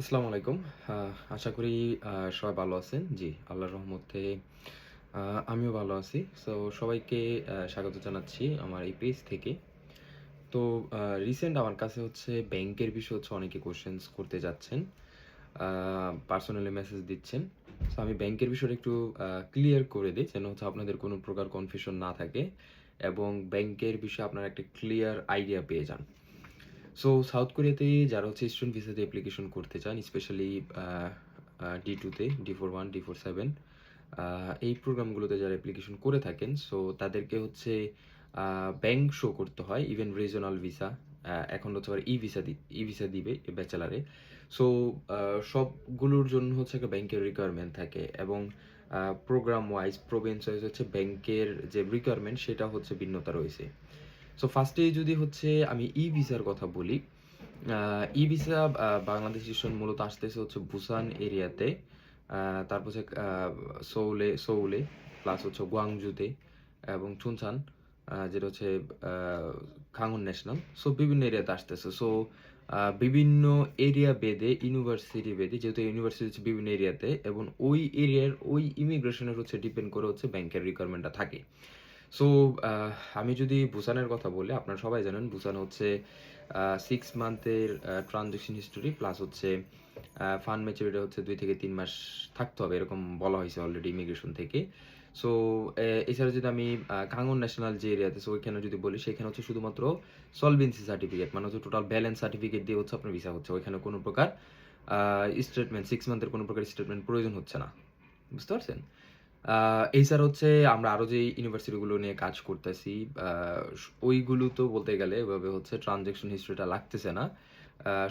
আসসালামু আলাইকুম। আশা করি সবাই ভালো আছেন। জি, আল্লাহর রহমতে আমিও ভালো আছি। সো সবাইকে স্বাগত জানাচ্ছি আমার এই পেজ থেকে। তো রিসেন্ট আমার কাছে হচ্ছে ব্যাংকের বিষয়ে হচ্ছে অনেকে কোয়েশ্চেনস করতে যাচ্ছেন। আ পার্সোনালি মেসেজ দিচ্ছেন। সো আমি ব্যাংকের বিষয়টা একটু ক্লিয়ার করে দেই যেন হচ্ছে আপনাদের কোনো প্রকার কনফিউশন না থাকে এবং ব্যাংকের বিষয়ে আপনারা একটা ক্লিয়ার আইডিয়া পেয়ে যান। সো সাউথ কোরিয়াতে যারা হচ্ছে স্টুডেন্ট ভিসাতে অ্যাপ্লিকেশন করতে চান, স্পেশালি D2 তে, D41, D47 এই প্রোগ্রামগুলোতে যারা অ্যাপ্লিকেশন করে থাকেন, সো তাদেরকে হচ্ছে ব্যাংক শো করতে হয়। ইভেন রিজনাল ভিসা, এখন হচ্ছে আবার ই ভিসা দিবে ব্যাচেলারে। সো সবগুলোর জন্য হচ্ছে একটা ব্যাংকের রিকোয়ারমেন্ট থাকে এবং প্রোগ্রাম ওয়াইজ, প্রভিন্স ওয়াইজ হচ্ছে ব্যাংকের যে রিকোয়ারমেন্ট সেটা হচ্ছে ভিন্নতা রয়েছে। সো ফার্স্টে যদি হচ্ছে আমি ই-ভিসার কথা বলি, ই-ভিসা বাংলাদেশি স্টুডেন্ট মূলত আসতেছে হচ্ছে বুসান এরিয়াতে। তারপর হচ্ছে সোউলে প্লাস হচ্ছে গোয়াংজুতে এবং চুনচান, যেটা হচ্ছে আ খাংহন ন্যাশনাল। সো বিভিন্ন এরিয়াতে আসতেছে। সো বিভিন্ন এরিয়া ভেদে, ইউনিভার্সিটি ভেদে, যেহেতু ইউনিভার্সিটি হচ্ছে বিভিন্ন এরিয়াতে এবং ওই এরিয়ার ওই ইমিগ্রেশনের হচ্ছে ডিপেন্ড করে হচ্ছে ব্যাংকের রিকোয়ারমেন্টটা থাকে। সো আমি যদি বুসানের কথা বলি, আপনারা সবাই জানেন বুসান হচ্ছে 6 মান্থের ট্রানজ্যাকশন হিস্টোরি প্লাস হচ্ছে ফান্ড ম্যাচুরিটি হচ্ছে ২ থেকে ৩ মাস থাকতে হবে, এরকম বলা হয়েছে অলরেডি ইমিগ্রেশন থেকে। সো এছাড়া যদি আমি কাঙ্গন ন্যাশনাল যে এরিয়াতে, সো ওইখানে যদি বলি, সেখানে হচ্ছে শুধুমাত্র সলভেন্সি সার্টিফিকেট, মানে হচ্ছে টোটাল ব্যালেন্স সার্টিফিকেট দিয়ে হচ্ছে আপনার ভিসা হচ্ছে। ওইখানে কোনো প্রকার স্টেটমেন্ট, 6 মান্থের কোনো প্রকার স্টেটমেন্ট প্রয়োজন হচ্ছে না। বুঝতে পারছেন? আ এছাড়া হচ্ছে আমরা আরো যে ইউনিভার্সিটিগুলো নিয়ে কাজ করতেছি, আ ওইগুলোতেও বলতে গেলে এভাবে হচ্ছে ট্রান্সেকশন হিস্ট্রিটা লাগতেছে না।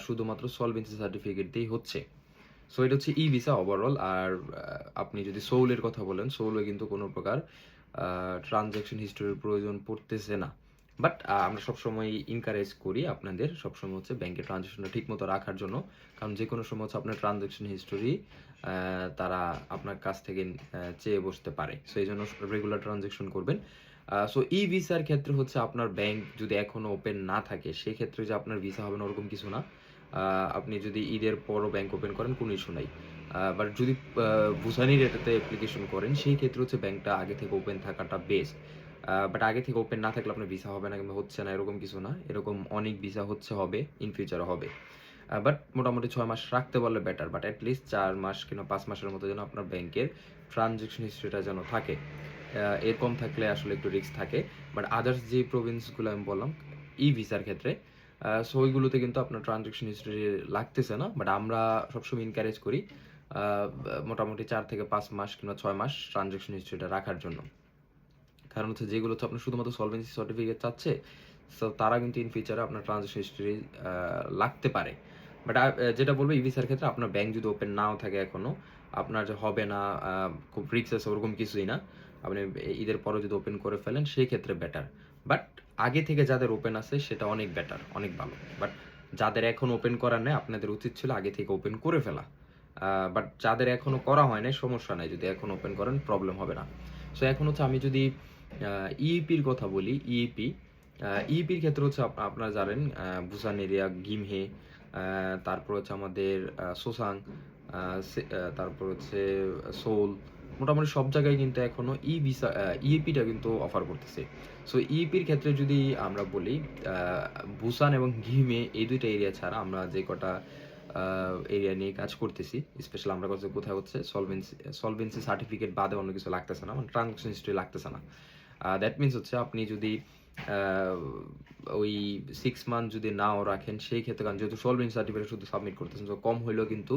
শুধুমাত্র সলভেন্সি সার্টিফিকেট দিয়েই হচ্ছে। সো এটা হচ্ছে ই-ভিসা ওভারঅল। আর আপনি যদি সোউলের কথা বলেন, সোউলে কিন্তু কোনো প্রকার আ ট্রান্সেকশন হিস্টরির প্রয়োজন পড়তেছে না। বাট আমরা সবসময় এনকারেজ করি আপনাদের সবসময় হচ্ছে ব্যাংকের ট্রান্সেকশনটা ঠিকমতো রাখার জন্য। কারণ যেকোনো সময় হচ্ছে আপনার ট্রান্সেকশন হিস্টোরি তারা আপনার কাছ থেকে চেয়ে বসতে পারে। সো এইজন্য রেগুলার ট্রান্সেকশন করবেন। সো ই-ভিসার ক্ষেত্রে হচ্ছে আপনার ব্যাংক যদি এখনো ওপেন না থাকে, সেক্ষেত্রে যে আপনার ভিসা হবে না ওরকম কিছু না। আপনি যদি ঈদের পরও ব্যাংক ওপেন করেন, কোনো ইস্যু নাই। বাট যদি বুসানির এটাতে অ্যাপ্লিকেশন করেন, সেই ক্ষেত্রে হচ্ছে ব্যাংকটা আগে থেকে ওপেন থাকাটা বেস্ট। বাট আগে থেকে ওপেন না থাকলে আপনার ভিসা হবে না কিংবা হচ্ছে না এরকম কিছু না। এরকম অনেক ভিসা হচ্ছে, হবে, ইন ফিউচারে হবে। বাট মোটামুটি ৬ মাস রাখতে পারলে বেটার। বাট এট লিস্ট ৪ মাস কিংবা ৫ মাসের মতো যেন আপনার ব্যাংকের ট্রানজেকশন হিস্ট্রিটা যেন থাকে। এর কম থাকলে আসলে একটু রিস্ক থাকে। বাট আদার্স যে প্রভিন্সগুলো আমি বললাম ই-ভিসার ক্ষেত্রে, সো ওইগুলোতে কিন্তু আপনার ট্রানজেকশন হিস্ট্রি লাগতেছে না। বাট আমরা সবসময় এনকারেজ করি আ মোটামুটি ৪ থেকে ৫ মাস কিংবা ৬ মাস ট্রানজেকশন হিস্ট্রিটা রাখার জন্য। কারণ হচ্ছে যেগুলো হচ্ছে আপনার শুধুমাত্র সলভেন্সি সার্টিফিকেট চাচ্ছে, সো তারা কিন্তু ইন ফিউচারে আপনার ট্রানজ্যাকশন হিস্টরি লাগতে পারে। বাট যেটা বলব ই-ভিসার ক্ষেত্রে আপনার ব্যাংক যদি ওপেন নাও থাকে এখনো, আপনার যে হবে না, খুব রিস্ক আছে ওরকম কিছুই না। আপনি ঈদের পরেও যদি ওপেন করে ফেলেন সেক্ষেত্রে বেটার। বাট আগে থেকে যাদের ওপেন আছে সেটা অনেক বেটার, অনেক ভালো। বাট যাদের এখনো ওপেন করার নাই, আপনাদের উচিত ছিল আগে থেকে ওপেন করে ফেলা। বাট যাদের এখনো করা হয় নাই, সমস্যা নাই। যদি এখন ওপেন করেন প্রবলেম হবে না। সো এখন হচ্ছে আমি যদি ইইপির কথা বলি, ইইপির ক্ষেত্রে হচ্ছে আপনারা জানেন বুসান এরিয়া, গিমহে, তারপর হচ্ছে আমাদের সোসাং, তারপর হচ্ছে সোল, মোটামুটি সব জায়গায় কিন্তু এখনো ই-ভিসা ইইপিটা কিন্তু অফার করতেছে। সো ইইপির ক্ষেত্রে যদি আমরা বলি, আ বুসান এবং গিমে এই ২ টা এরিয়া ছাড়া আমরা যে কটা আ এরিয়া নিয়ে কাজ করতেছি, স্পেশালি আমরা কাছে কোথায় হচ্ছে সলভেন্সি সার্টিফিকেট বাদে অন্য কিছু লাগতেছে না। মানে ট্রান্সেকশন হিস্ট্রি লাগতেছে না। দ্যাট মিনস হচ্ছে আপনি যদি আ ওই ৬ মান্থ যদি নাও রাখেন, সেই ক্ষেত্রে, কারণ যেহেতু সলভেন্সি সার্টিফিকেট শুধু সাবমিট করতেছেন, সো কম হইলেও কিন্তু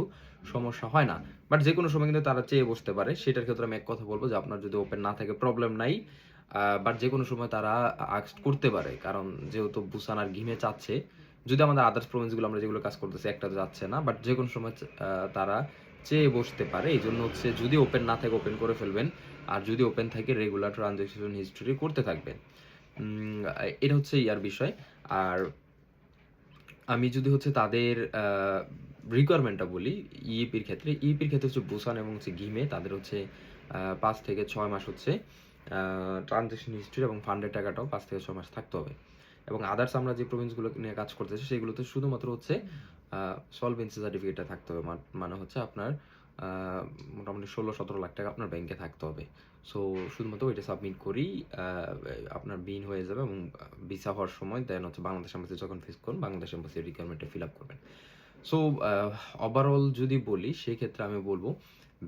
সমস্যা হয় না। বাট যেকোনো সময় কিন্তু তারা চেয়ে বসতে পারে। সেটার ক্ষেত্রে আমি এক কথা বলব যে আপনার যদি ওপেন না থাকে প্রবলেম নাই। বাট যেকোনো সময় তারা আস্ক করতে পারে। কারণ যেহেতু বুসান আর গিমে চাচ্ছে, যদি আমাদের আদার্স প্রভিন্স গুলো আমরা যেগুলো কাজ করতেছি একটা তো যাচ্ছে না। বাট যেকোনো সময় তারা চেয়ে বসতে পারে। এইজন্য হচ্ছে যদি ওপেন না থাকে ওপেন করে ফেলবেন। আর যদি ওপেন থাকে রেগুলার ট্রান্সেকশন হিস্টরি করতে থাকবেন। এটা হচ্ছে ইয়ার বিষয়। আর আমি যদি হচ্ছে তাদের রিকোয়ারমেন্টটা বলি, ইইপির ক্ষেত্রে হচ্ছে বুসান এবং হচ্ছে গিমে তাদের হচ্ছে ৫ থেকে ৬ মাস হচ্ছে আ ট্রান্সেকশন হিস্ট্রি এবং ফান্ডের টাকাটাও ৫ থেকে ৬ মাস থাকতে হবে। এবং আদার্স আমরা যে প্রভিন্স গুলো নিয়ে কাজ করতেছি সেগুলোতে শুধুমাত্র হচ্ছে সলভেন্সি সার্টিফিকেটটা থাকতে হবে। মানে হচ্ছে আপনার মোটামুটি ১৬-১৭ লাখ টাকা আপনার ব্যাংকে থাকতে হবে। সো শুধুমাত্র ওইটা সাবমিট করেই আপনার বিন হয়ে যাবে এবং ভিসা হওয়ার সময় দেন হচ্ছে বাংলাদেশ এম্বাসি যখন ফেস করুন, বাংলাদেশ এম্বাসির রিকোয়ারমেন্টটা ফিল আপ করবেন। সো ওভারঅল যদি বলি সেক্ষেত্রে আমি বলব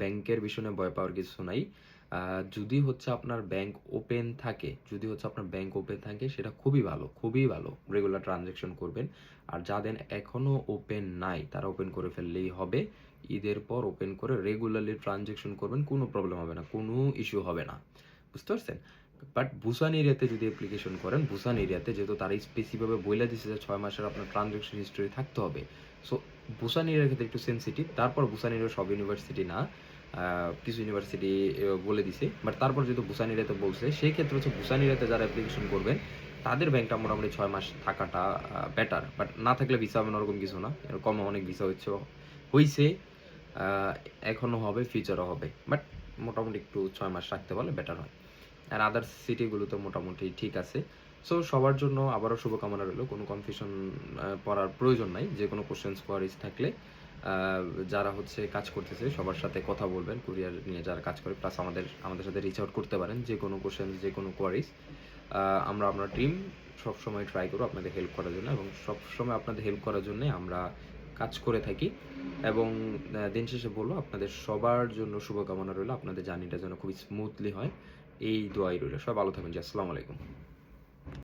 ব্যাংকের বিষয়ে ভয় পাওয়ার কিছু নাই। যদি হচ্ছে আপনার ব্যাংক ওপেন থাকে, সেটা খুবই ভালো, খুবই ভালো। রেগুলার ট্রানজ্যাকশন করবেন। আর যাদের এখনো ওপেন নাই তারা ওপেন করে ফেললেই হবে। ঈদের পর ওপেন করে রেগুলারলি ট্রানজ্যাকশন করবেন, কোনো প্রবলেম হবে না, কোনো ইস্যু হবে না। বুঝতে পারছেন? বাট বুসান এরিয়াতে যদি অ্যাপ্লিকেশন করেন, বুসান এরিয়াতে যেহেতু তারা স্পেসিফিকভাবে বইলা দিছে যে ৬ মাসের আপনার ট্রানজ্যাকশন হিস্টরি থাকতে হবে। সো বুসান এরিয়ার ক্ষেত্রে একটু সেনসিটিভ। তারপর বুসান এরিয়ার সব ইউনিভার্সিটি না, কিছু ইউনিভার্সিটি বলে দিছে। বাট তারপর যেহেতু বুসান এরিয়াতে বলছে, সেই ক্ষেত্রে হচ্ছে বুসান এরিয়াতে যারা অ্যাপ্লিকেশন করবেন তাদের ব্যাংকটা মোটামুটি ৬ মাস থাকাটা বেটার। বাট না থাকলে ভিসা হবে না ওরকম কিছু না। এরকম অনেক ভিসা হইছে, এখনো হবে, ফিউচারও হবে। বাট মোটামুটি একটু ৬ মাস রাখতে পারলে বেটার হয়। আর আদার্স সিটিগুলো তো মোটামুটি ঠিক আছে। সো সবার জন্য আবারও শুভকামনা রইলো। কোনো কনফিউশন পড়ার প্রয়োজন নাই। যে কোনো কোয়েশ্চেনস কোয়ারিজ থাকলে আ যারা হচ্ছে কাজ করতেছে সবার সাথে কথা বলবেন। কুরিয়ার নিয়ে যারা কাজ করে প্লাস আমাদের সাথে রিচ আউট করতে পারেন। যে কোনো কোয়েশ্চেন, যে কোনো কোয়ারিজ আমরা টিম সবসময় ট্রাই করব আপনাদের হেল্প করার জন্য এবং সবসময় আপনাদের হেল্প করার জন্যে আমরা কাজ করে থাকি। এবং দিন শেষে বলব আপনাদের সবার জন্য শুভকামনা রইলো। আপনাদের জার্নিটা যেন খুবই স্মুথলি হয়। এই দোয়াই রইলো। সবাই ভালো থাকবেন জি। আসসালামু আলাইকুম।